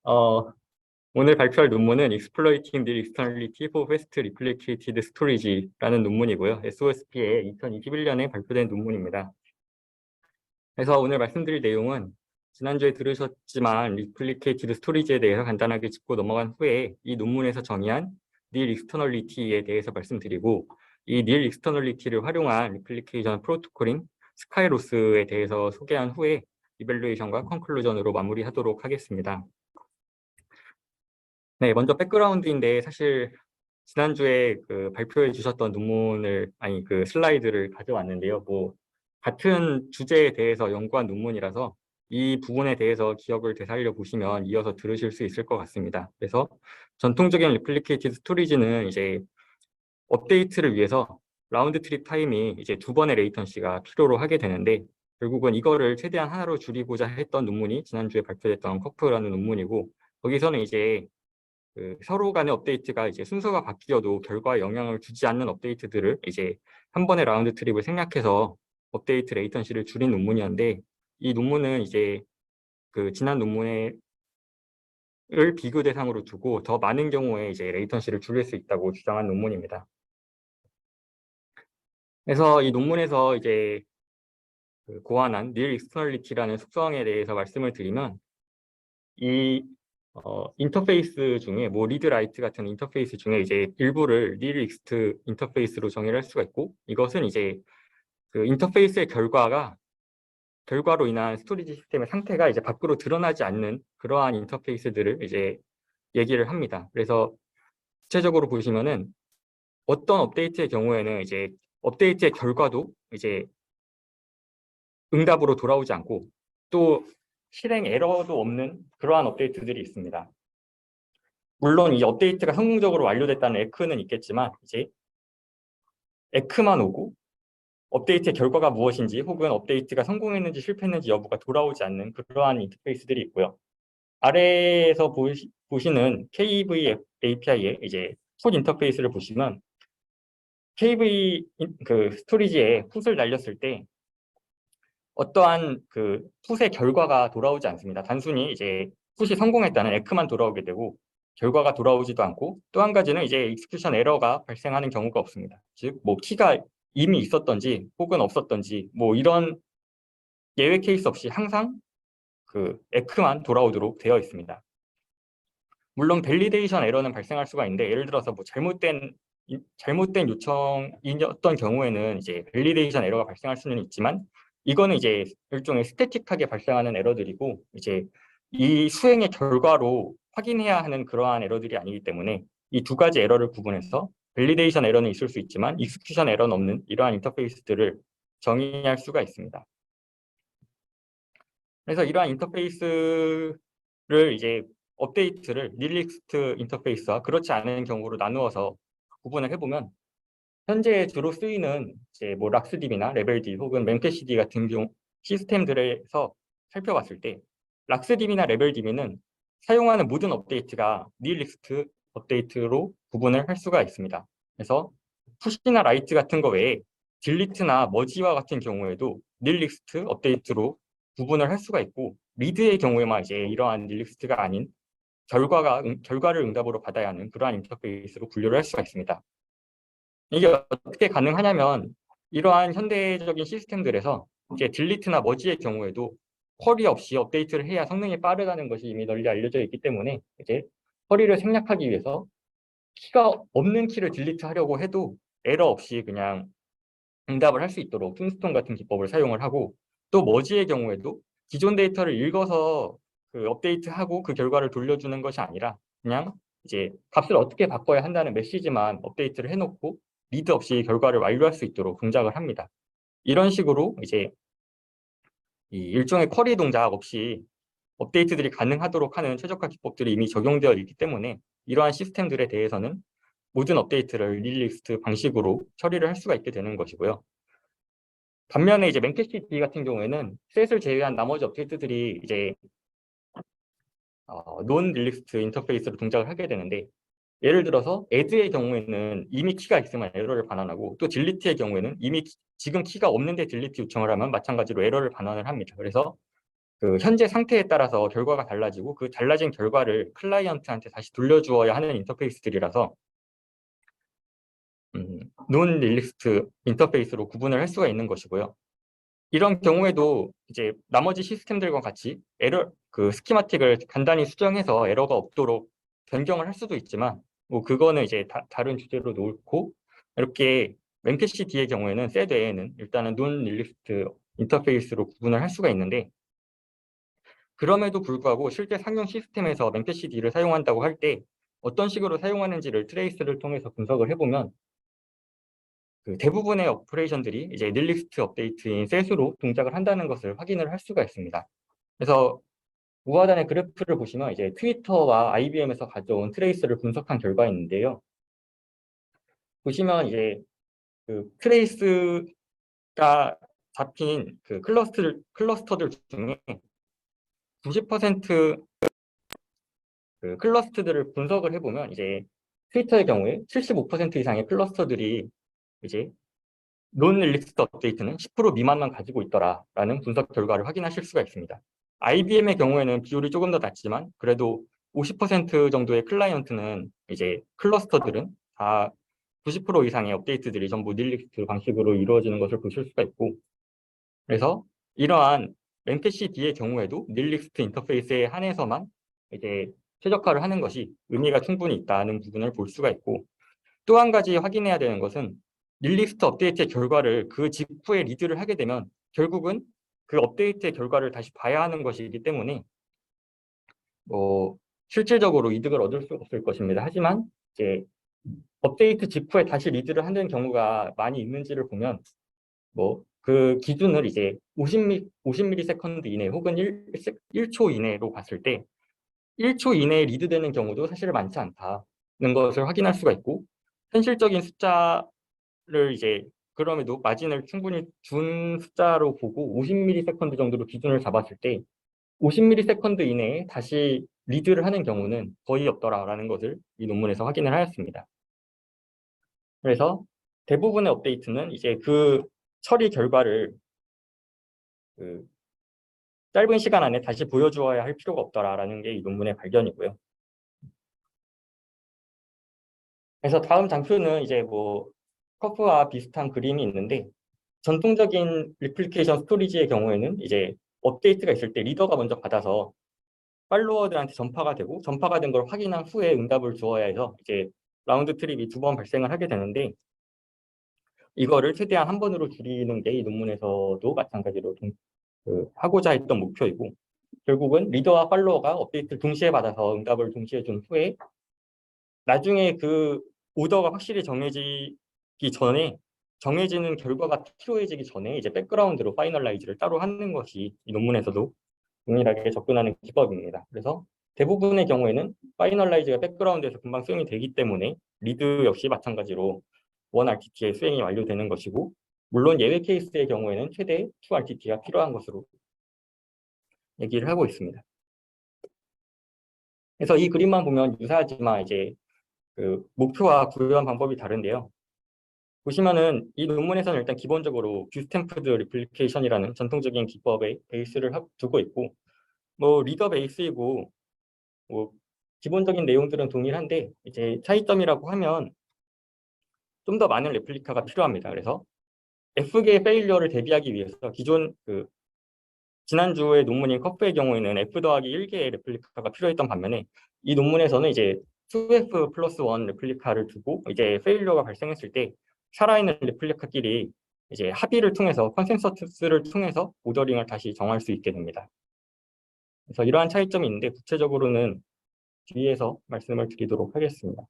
어, 오늘 발표할 논문은 Exploiting the Externality for Fast Replicated Storage라는 논문이고요. SOSP에 2021년에 발표된 논문입니다. 그래서 오늘 말씀드릴 내용은 지난주에 들으셨지만 Replicated Storage에 대해서 간단하게 짚고 넘어간 후에 이 논문에서 정의한 Nil Externality에 대해서 말씀드리고 이 Nil Externality를 활용한 Replication 프로토콜인 스카이로스에 대해서 소개한 후에 이밸루에이션과 컨클루전으로 마무리하도록 하겠습니다. 네, 먼저 백그라운드인데 사실 지난주에 발표해 주셨던 그 슬라이드를 가져왔는데요. 같은 주제에 대해서 연구한 논문이라서 이 부분에 대해서 기억을 되살려 보시면 이어서 들으실 수 있을 것 같습니다. 그래서 전통적인 리플리케이티드 스토리지는 이제 업데이트를 위해서 라운드 트립 타임이 이제 2번의 레이턴시가 필요로 하게 되는데 결국은 이거를 최대한 하나로 줄이고자 했던 논문이 지난주에 발표됐던 커프라는 논문이고 거기서는 이제 서로 간의 업데이트가 이제 순서가 바뀌어도 결과에 영향을 주지 않는 업데이트들을 이제 한 번의 라운드 트립을 생략해서 업데이트 레이턴시를 줄인 논문이었는데 이 논문은 이제 지난 논문을 비교 대상으로 두고 더 많은 경우에 이제 레이턴시를 줄일 수 있다고 주장한 논문입니다. 그래서 이 논문에서 이제 고안한 Nil Externality라는 속성에 대해서 말씀을 드리면 이 인터페이스 중에 리드 라이트 같은 인터페이스 중에 이제 일부를 nil ext 인터페이스로 정의를 할 수가 있고 이것은 이제 인터페이스의 결과로 인한 스토리지 시스템의 상태가 이제 밖으로 드러나지 않는 그러한 인터페이스들을 이제 얘기를 합니다. 그래서 구체적으로 보시면은 어떤 업데이트의 경우에는 이제 업데이트의 결과도 이제 응답으로 돌아오지 않고 또 실행 에러도 없는 그러한 업데이트들이 있습니다. 물론 이 업데이트가 성공적으로 완료됐다는 에크는 있겠지만 이제 에크만 오고 업데이트의 결과가 무엇인지 혹은 업데이트가 성공했는지 실패했는지 여부가 돌아오지 않는 그러한 인터페이스들이 있고요. 아래에서 보시는 KV API의 이제 풋 인터페이스를 보시면 KV 스토리지에 풋을 날렸을 때 어떠한 풋의 결과가 돌아오지 않습니다. 단순히 이제 풋이 성공했다는 에크만 돌아오게 되고 결과가 돌아오지도 않고 또 한 가지는 이제 익스큐션 에러가 발생하는 경우가 없습니다. 즉, 키가 이미 있었던지 혹은 없었던지 이런 예외 케이스 없이 항상 에크만 돌아오도록 되어 있습니다. 물론 밸리데이션 에러는 발생할 수가 있는데 예를 들어서 잘못된 요청이었던 경우에는 이제 밸리데이션 에러가 발생할 수는 있지만 이거는 이제 일종의 스태틱하게 발생하는 에러들이고 이제 이 수행의 결과로 확인해야 하는 그러한 에러들이 아니기 때문에 이 두 가지 에러를 구분해서 밸리데이션 에러는 있을 수 있지만 익스큐션 에러는 없는 이러한 인터페이스들을 정의할 수가 있습니다. 그래서 이러한 인터페이스를 이제 업데이트를 닐릭스트 인터페이스와 그렇지 않은 경우로 나누어서 구분을 해보면 현재 주로 쓰이는 이제 락스db나 레벨d 혹은 memcached 같은 경우 시스템들에서 살펴봤을 때 락스db나 레벨db는 사용하는 모든 업데이트가 닐릭스트 업데이트로 구분을 할 수가 있습니다. 그래서 푸시나 라이트 같은 거 외에 딜리트나 머지와 같은 경우에도 닐릭스트 업데이트로 구분을 할 수가 있고 리드의 경우에만 이제 이러한 닐릭스트가 아닌 결과를 응답으로 받아야 하는 그러한 인터페이스로 분류를 할 수가 있습니다. 이게 어떻게 가능하냐면 이러한 현대적인 시스템들에서 이제 딜리트나 머지의 경우에도 쿼리 없이 업데이트를 해야 성능이 빠르다는 것이 이미 널리 알려져 있기 때문에 이제 쿼리를 생략하기 위해서 키가 없는 키를 딜리트 하려고 해도 에러 없이 그냥 응답을 할 수 있도록 킹스톤 같은 기법을 사용을 하고 또 머지의 경우에도 기존 데이터를 읽어서 업데이트하고 그 결과를 돌려주는 것이 아니라 그냥 이제 값을 어떻게 바꿔야 한다는 메시지만 업데이트를 해놓고 리드 없이 결과를 완료할 수 있도록 동작을 합니다. 이런 식으로 이제 이 일종의 쿼리 동작 없이 업데이트들이 가능하도록 하는 최적화 기법들이 이미 적용되어 있기 때문에 이러한 시스템들에 대해서는 모든 업데이트를 릴리스트 방식으로 처리를 할 수가 있게 되는 것이고요. 반면에 이제 memcached 같은 경우에는 셋을 제외한 나머지 업데이트들이 이제 논 릴리스트 인터페이스로 동작을 하게 되는데 예를 들어서 add의 경우에는 이미 키가 있으면 에러를 반환하고 또 delete의 경우에는 이미 지금 키가 없는데 delete 요청을 하면 마찬가지로 에러를 반환을 합니다. 그래서 그 현재 상태에 따라서 결과가 달라지고 그 달라진 결과를 클라이언트한테 다시 돌려주어야 하는 인터페이스들이라서 논 릴리스트 인터페이스로 구분을 할 수가 있는 것이고요. 이런 경우에도 이제 나머지 시스템들과 같이 그 스키마틱을 간단히 수정해서 에러가 없도록 변경을 할 수도 있지만 뭐 그거는 이제 다른 주제로 놓고 이렇게 맨캐시D의 경우에는 셋 외에는 일단은 논 릴리스트 인터페이스로 구분을 할 수가 있는데 그럼에도 불구하고 실제 상용 시스템에서 맨캐시D를 사용한다고 할 때 어떤 식으로 사용하는지를 트레이스를 통해서 분석을 해보면 그 대부분의 오퍼레이션들이 이제 닐리스트 업데이트인 셋으로 동작을 한다는 것을 확인을 할 수가 있습니다. 그래서 우하단의 그래프를 보시면 이제 트위터와 IBM에서 가져온 트레이스를 분석한 결과인데요. 보시면 이제 그 트레이스가 잡힌 그 클러스터들 중에 90% 그 클러스터들을 분석을 해보면 이제 트위터의 경우에 75% 이상의 클러스터들이 이제 논 릴리스트 업데이트는 10% 미만만 가지고 있더라라는 분석 결과를 확인하실 수가 있습니다. IBM의 경우에는 비율이 조금 더 낮지만 그래도 50% 정도의 클라이언트는 이제 클러스터들은 다 90% 이상의 업데이트들이 전부 닐리스트 방식으로 이루어지는 것을 보실 수가 있고 그래서 이러한 맨캐시D의 경우에도 닐리스트 인터페이스에 한해서만 이제 최적화를 하는 것이 의미가 충분히 있다는 부분을 볼 수가 있고 또 한 가지 확인해야 되는 것은 릴리스트 업데이트의 결과를 그 직후에 리드를 하게 되면 결국은 그 업데이트의 결과를 다시 봐야 하는 것이기 때문에 뭐 실질적으로 이득을 얻을 수 없을 것입니다. 하지만 이제 업데이트 직후에 다시 리드를 하는 경우가 많이 있는지를 보면 뭐 그 기준을 이제 50ms 이내 혹은 1초 이내로 봤을 때 1초 이내에 리드되는 경우도 사실 많지 않다는 것을 확인할 수가 있고 현실적인 숫자를 이제 그럼에도 마진을 충분히 준 숫자로 보고 50ms 정도로 기준을 잡았을 때 50ms 이내에 다시 리드를 하는 경우는 거의 없더라라는 것을 이 논문에서 확인을 하였습니다. 그래서 대부분의 업데이트는 이제 그 처리 결과를 그 짧은 시간 안에 다시 보여주어야 할 필요가 없더라라는 게 이 논문의 발견이고요. 그래서 다음 장표는 이제 뭐 커프와 비슷한 그림이 있는데 전통적인 리플리케이션 스토리지의 경우에는 이제 업데이트가 있을 때 리더가 먼저 받아서 팔로워들한테 전파가 되고 전파가 된 걸 확인한 후에 응답을 주어야 해서 이제 라운드 트립이 2번 발생을 하게 되는데 이거를 최대한 한 번으로 줄이는 게 이 논문에서도 마찬가지로 하고자 했던 목표이고 결국은 리더와 팔로워가 업데이트를 동시에 받아서 응답을 동시에 준 후에 나중에 그 오더가 확실히 정해지기 전에 정해지는 결과가 필요해지기 전에 이제 백그라운드로 파이널라이즈를 따로 하는 것이 이 논문에서도 동일하게 접근하는 기법입니다. 그래서 대부분의 경우에는 파이널라이즈가 백그라운드에서 금방 수행이 되기 때문에 리드 역시 마찬가지로 1RTT의 수행이 완료되는 것이고 물론 예외 케이스의 경우에는 최대 2RTT가 필요한 것으로 얘기를 하고 있습니다. 그래서 이 그림만 보면 유사하지만 이제 그 목표와 구현 방법이 다른데요. 보시면은 이 논문에서는 일단 기본적으로 뷰스탬프드 리플리케이션이라는 전통적인 기법의 베이스를 두고 있고 뭐 리더 베이스이고 뭐 기본적인 내용들은 동일한데 이제 차이점이라고 하면 좀 더 많은 레플리카가 필요합니다. 그래서 F계의 페일리어를 대비하기 위해서 기존 그 지난주의 논문인 커프의 경우에는 F 더하기 1개의 레플리카가 필요했던 반면에 이 논문에서는 이제 2F 플러스 1 레플리카를 두고 이제 페일리어가 발생했을 때 살아있는 레플리카끼리 이제 합의를 통해서 컨센서스를 통해서 오더링을 다시 정할 수 있게 됩니다. 그래서 이러한 차이점이 있는데 구체적으로는 뒤에서 말씀을 드리도록 하겠습니다.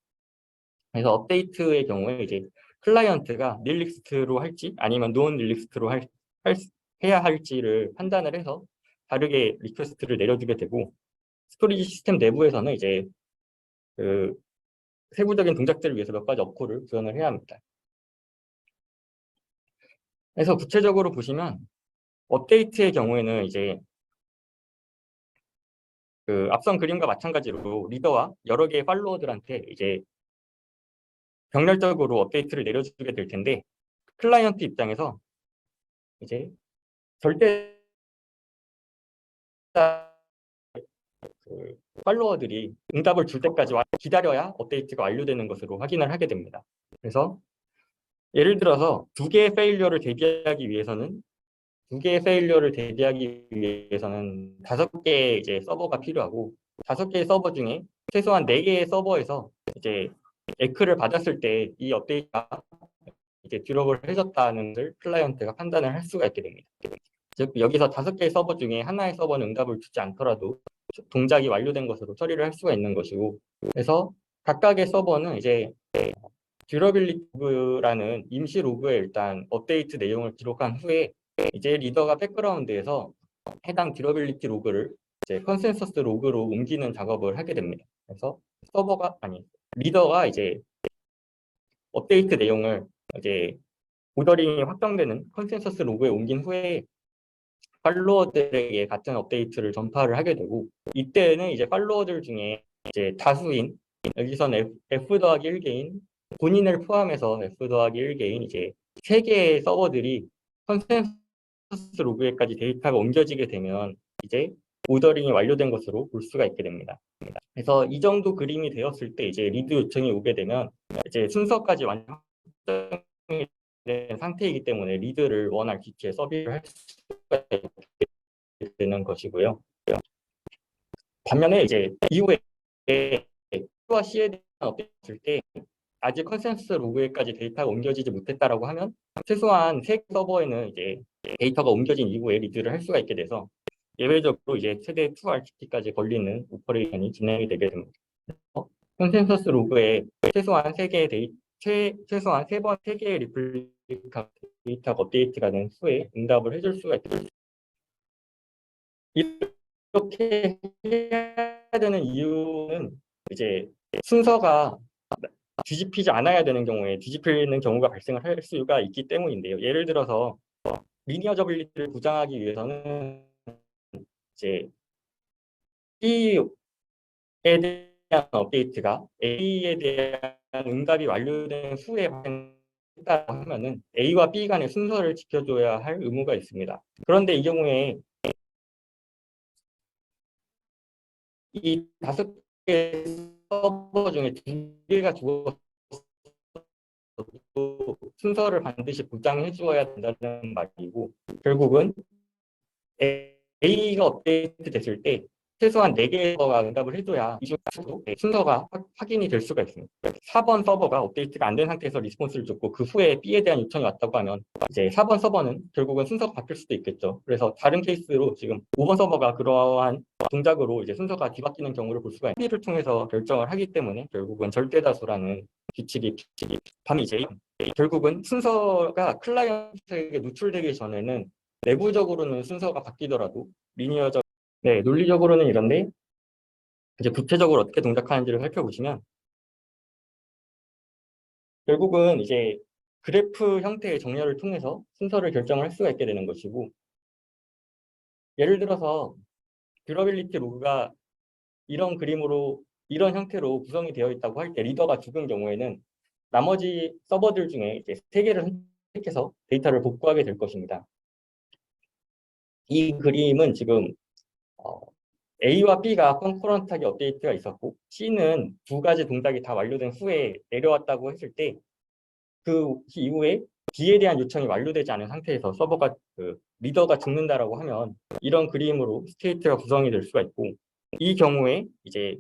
그래서 업데이트의 경우에 이제 클라이언트가 닐리스트로 할지 아니면 논 닐리스트로 해야 할지를 판단을 해서 다르게 리퀘스트를 내려주게 되고 스토리지 시스템 내부에서는 이제 그 세부적인 동작들을 위해서 몇 가지 업코를 구현을 해야 합니다. 그래서 구체적으로 보시면 업데이트의 경우에는 이제 그 앞선 그림과 마찬가지로 리더와 여러 개의 팔로워들한테 이제 병렬적으로 업데이트를 내려주게 될 텐데 클라이언트 입장에서 이제 절대 그 팔로워들이 응답을 줄 때까지 기다려야 업데이트가 완료되는 것으로 확인을 하게 됩니다. 그래서 예를 들어서 두 개의 페일리어를 대비하기 위해서는 5개의 이제 서버가 필요하고 5개의 서버 중에 최소한 4개의 서버에서 이제 에크를 받았을 때 이 업데이트가 이제 드롭을 해줬다는 것을 클라이언트가 판단을 할 수가 있게 됩니다. 즉 여기서 5개의 서버 중에 하나의 서버는 응답을 주지 않더라도 동작이 완료된 것으로 처리를 할 수가 있는 것이고, 그래서 각각의 서버는 이제 듀러빌리티 로그라는 임시 로그에 일단 업데이트 내용을 기록한 후에 이제 리더가 백그라운드에서 해당 듀러빌리티 로그를 이제 컨센서스 로그로 옮기는 작업을 하게 됩니다. 그래서 리더가 이제 업데이트 내용을 이제 오더링이 확정되는 컨센서스 로그에 옮긴 후에 팔로워들에게 같은 업데이트를 전파를 하게 되고, 이때는 이제 팔로워들 중에 이제 다수인, 여기서는 F 더하기 1개인, 본인을 포함해서 F 더하기 1개인 이제 3개의 서버들이 컨센서스 로그에까지 데이터가 옮겨지게 되면 이제 오더링이 완료된 것으로 볼 수가 있게 됩니다. 그래서 이 정도 그림이 되었을 때 이제 리드 요청이 오게 되면 이제 순서까지 완성이 된 상태이기 때문에 리드를 원활 기체에 서비스를 할 수가 있게 되는 것이고요. 반면에 이제 이후에 B와 C에 대한 업데이트를 때 아직 컨센서스 로그에까지 데이터가 옮겨지지 못했다라고 하면 최소한 세 서버에는 이제 데이터가 옮겨진 이후에 리드를 할 수가 있게 돼서 예외적으로 이제 최대 2RTT까지 걸리는 오퍼레이션이 진행이 되게 됩니다. 컨센서스 로그에 최소한 3개의 최소한 3개의 리플리카 데이터가 업데이트가 된 후에 응답을 해줄 수가 있습니다. 이렇게 해야 되는 이유는 이제 순서가 뒤집히지 않아야 되는 경우에 뒤집히는 경우가 발생을 할 수가 있기 때문인데요. 예를 들어서 리니어저빌리티를 보장하기 위해서는 이제 B에 대한 업데이트가 A에 대한 응답이 완료된 후에 발생했다 하면은 A와 B 간의 순서를 지켜줘야 할 의무가 있습니다. 그런데 이 경우에 이 5개 서버 중에 2개가 죽었어도 순서를 반드시 보장해 주어야 된다는 말이고, 결국은 A가 업데이트 됐을 때 최소한 4개의 서버가 응답을 해줘야 이 순서가 확인이 될 수가 있습니다. 4번 서버가 업데이트가 안 된 상태에서 리스폰스를 줬고 그 후에 B에 대한 요청이 왔다고 하면 이제 4번 서버는 결국은 순서가 바뀔 수도 있겠죠. 그래서 다른 케이스로 지금 5번 서버가 그러한 동작으로 이제 순서가 뒤바뀌는 경우를 볼 수가 있는 합의를 통해서 결정을 하기 때문에 결국은 절대다수라는 규칙이 밤 이제 결국은 순서가 클라이언트에게 노출되기 전에는 내부적으로는 순서가 바뀌더라도 논리적으로는 이런데 이제 구체적으로 어떻게 동작하는지를 살펴보시면 결국은 이제 그래프 형태의 정렬을 통해서 순서를 결정을 할 수가 있게 되는 것이고, 예를 들어서 듀러빌리티 로그가 이런 형태로 구성이 되어 있다고 할 때 리더가 죽은 경우에는 나머지 서버들 중에 이제 3개를 선택해서 데이터를 복구하게 될 것입니다. 이 그림은 지금 A와 B가 컨커런트하게 업데이트가 있었고 C는 2가지 동작이 다 완료된 후에 내려왔다고 했을 때 그 이후에 B에 대한 요청이 완료되지 않은 상태에서 리더가 죽는다라고 하면 이런 그림으로 스테이트가 구성이 될 수가 있고, 이 경우에 이제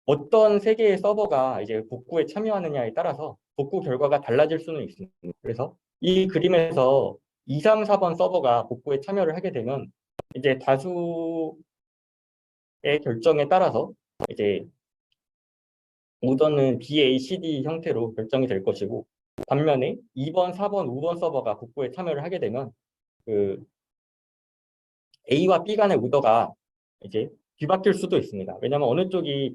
어떤 3개의 서버가 이제 복구에 참여하느냐에 따라서 복구 결과가 달라질 수는 있습니다. 그래서 이 그림에서 2, 3, 4번 서버가 복구에 참여를 하게 되면 이제 다수의 결정에 따라서 이제 오더는 BACD 형태로 결정이 될 것이고, 반면에 2번, 4번, 5번 서버가 복구에 참여를 하게 되면 그 A와 B 간의 오더가 이제 뒤바뀔 수도 있습니다. 왜냐하면 어느 쪽이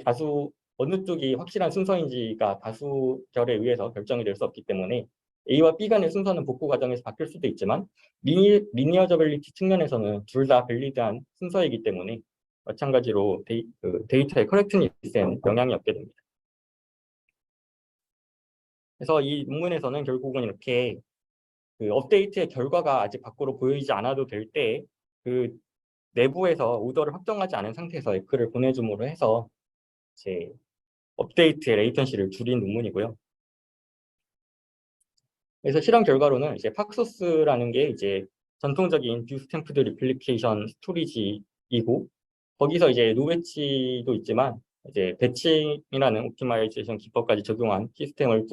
확실한 순서인지가 다수결에 의해서 결정이 될 수 없기 때문에 A와 B 간의 순서는 복구 과정에서 바뀔 수도 있지만 리니어저빌리티 측면에서는 둘 다 밸리드한 순서이기 때문에 마찬가지로 데이터의 커렉트니스에는 영향이 없게 됩니다. 그래서 이 논문에서는 결국은 이렇게 그 업데이트의 결과가 아직 밖으로 보이지 않아도 될 때 그 내부에서 오더를 확정하지 않은 상태에서 에크를 보내줌으로 해서 이제 업데이트의 레이턴시를 줄인 논문이고요. 그래서 실험 결과로는 이제 팍소스라는 게 이제 전통적인 뷰 스탬프드 리플리케이션 스토리지이고, 거기서 이제 노배치도 있지만 이제 배칭이라는 옵티마이제이션 기법까지 적용한 시스템을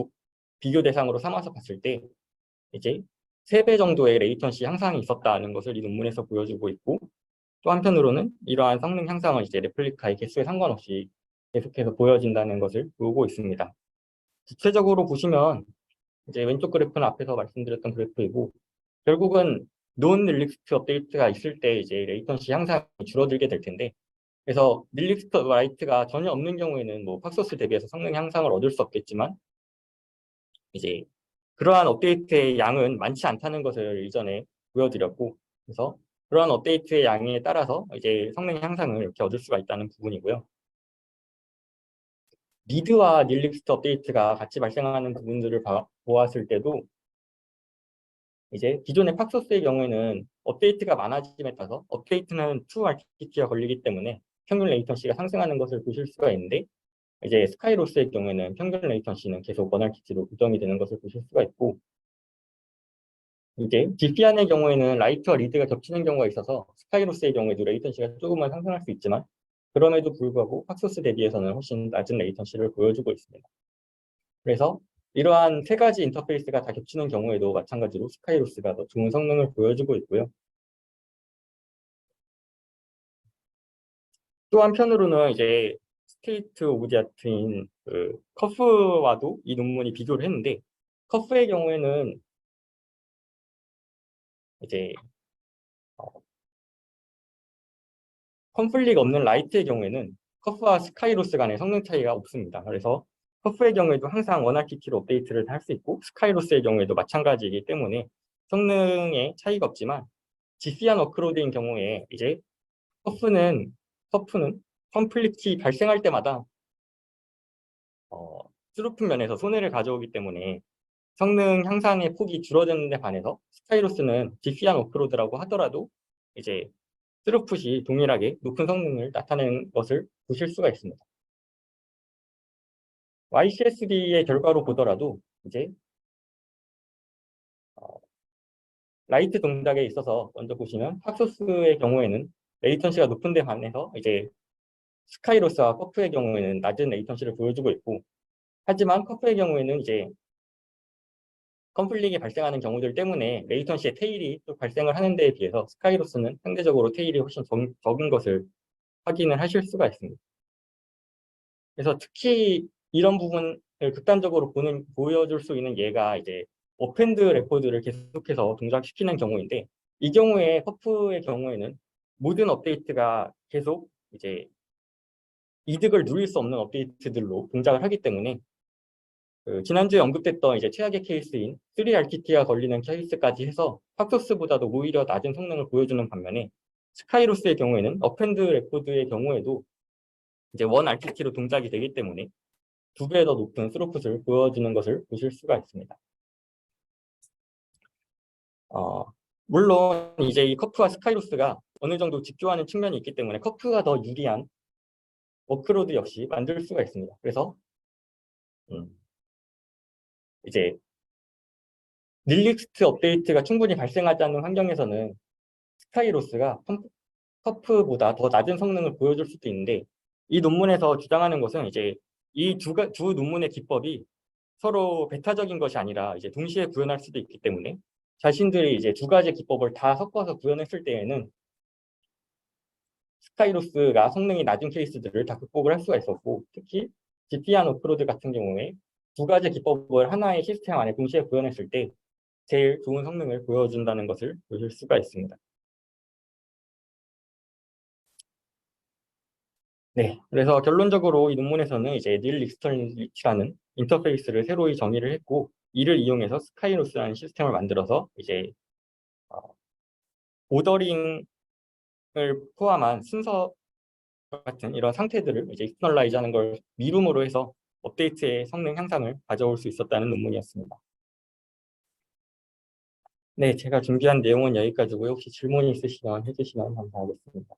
비교 대상으로 삼아서 봤을 때 이제 3배 정도의 레이턴시 향상이 있었다는 것을 이 논문에서 보여주고 있고, 또 한편으로는 이러한 성능 향상은 이제 레플리카의 개수에 상관없이 계속해서 보여진다는 것을 보고 있습니다. 구체적으로 보시면 이제 왼쪽 그래프는 앞에서 말씀드렸던 그래프이고, 결국은 논 릴릭스트 업데이트가 있을 때 이제 레이턴시 향상이 줄어들게 될 텐데, 그래서 릴릭스트 라이트가 전혀 없는 경우에는 뭐 팍소스 대비해서 성능 향상을 얻을 수 없겠지만, 이제 그러한 업데이트의 양은 많지 않다는 것을 이전에 보여드렸고, 그래서 그러한 업데이트의 양에 따라서 이제 성능 향상을 이렇게 얻을 수가 있다는 부분이고요. 리드와 릴릭스트 업데이트가 같이 발생하는 부분들을 보았을 때도 이제 기존의 팍소스의 경우에는 업데이트가 많아짐에 따라서 업데이트는 2RTT가 걸리기 때문에 평균 레이턴시가 상승하는 것을 보실 수가 있는데, 이제 스카이로스의 경우에는 평균 레이턴시는 계속 1RTT로 고정이 되는 것을 보실 수가 있고, 이제 디피안의 경우에는 라이트와 리드가 겹치는 경우가 있어서 스카이로스의 경우에도 레이턴시가 조금만 상승할 수 있지만, 그럼에도 불구하고 팍소스 대비해서는 훨씬 낮은 레이턴시를 보여주고 있습니다. 그래서 이러한 3가지 인터페이스가 다 겹치는 경우에도 마찬가지로 스카이로스가 더 좋은 성능을 보여주고 있고요. 또 한편으로는 이제 스테이트 오브 디 아트인 그 커프와도 이 논문이 비교를 했는데, 커프의 경우에는 이제 컨플릭 없는 라이트의 경우에는 커프와 스카이로스 간의 성능 차이가 없습니다. 그래서 커프의 경우에도 항상 1RTT로 업데이트를 할 수 있고, 스카이로스의 경우에도 마찬가지이기 때문에 성능에 차이가 없지만, 지피안 워크로드인 경우에 이제 커프는 컨플릭이 발생할 때마다 스루프 면에서 손해를 가져오기 때문에 성능 향상의 폭이 줄어드는 데 반해서 스카이로스는 디피안 워크로드라고 하더라도 이제 스루풋이 동일하게 높은 성능을 나타내는 것을 보실 수가 있습니다. YCSD의 결과로 보더라도 이제 라이트 동작에 있어서 먼저 보시면 팍소스의 경우에는 레이턴시가 높은 데 반해서 이제 스카이로스와 커프의 경우에는 낮은 레이턴시를 보여주고 있고, 하지만 커프의 경우에는 이제 컨플릭이 발생하는 경우들 때문에 레이턴시의 테일이 또 발생을 하는 데에 비해서 스카이로스는 상대적으로 테일이 훨씬 적은 것을 확인을 하실 수가 있습니다. 그래서 특히 이런 부분을 극단적으로 보여줄 수 있는 예가 이제 어펜드 레코드를 계속해서 동작시키는 경우인데, 이 경우에 퍼프의 경우에는 모든 업데이트가 계속 이제 이득을 누릴 수 없는 업데이트들로 동작을 하기 때문에 지난주에 언급됐던 이제 최악의 케이스인 3RTT가 걸리는 케이스까지 해서 팍소스보다도 오히려 낮은 성능을 보여주는 반면에, 스카이로스의 경우에는 어펜드 레코드의 경우에도 이제 1RTT로 동작이 되기 때문에 2배 더 높은 스루풋을 보여주는 것을 보실 수가 있습니다. 물론 이제 이 커프와 스카이로스가 어느 정도 직조하는 측면이 있기 때문에 커프가 더 유리한 워크로드 역시 만들 수가 있습니다. 그래서 이제 릴릭스트 업데이트가 충분히 발생하지 않는 환경에서는 스카이로스가 커프보다 더 낮은 성능을 보여줄 수도 있는데, 이 논문에서 주장하는 것은 이제 이 두 논문의 기법이 서로 배타적인 것이 아니라 이제 동시에 구현할 수도 있기 때문에 자신들이 이제 2가지 기법을 다 섞어서 구현했을 때에는 스카이로스가 성능이 낮은 케이스들을 다 극복을 할 수가 있었고, 특히 디피안 오프로드 같은 경우에 2가지 기법을 하나의 시스템 안에 동시에 구현했을 때 제일 좋은 성능을 보여준다는 것을 보실 수가 있습니다. 네, 그래서 결론적으로 이 논문에서는 이제 닐 익스터널리티라는 인터페이스를 새로이 정의를 했고, 이를 이용해서 스카이로스라는 시스템을 만들어서 이제 오더링을 포함한 순서 같은 이런 상태들을 이제 익스터널라이즈하는 걸 미룸으로 해서 업데이트의 성능 향상을 가져올 수 있었다는 논문이었습니다. 네, 제가 준비한 내용은 여기까지고요. 혹시 질문 있으시면 해주시면 감사하겠습니다.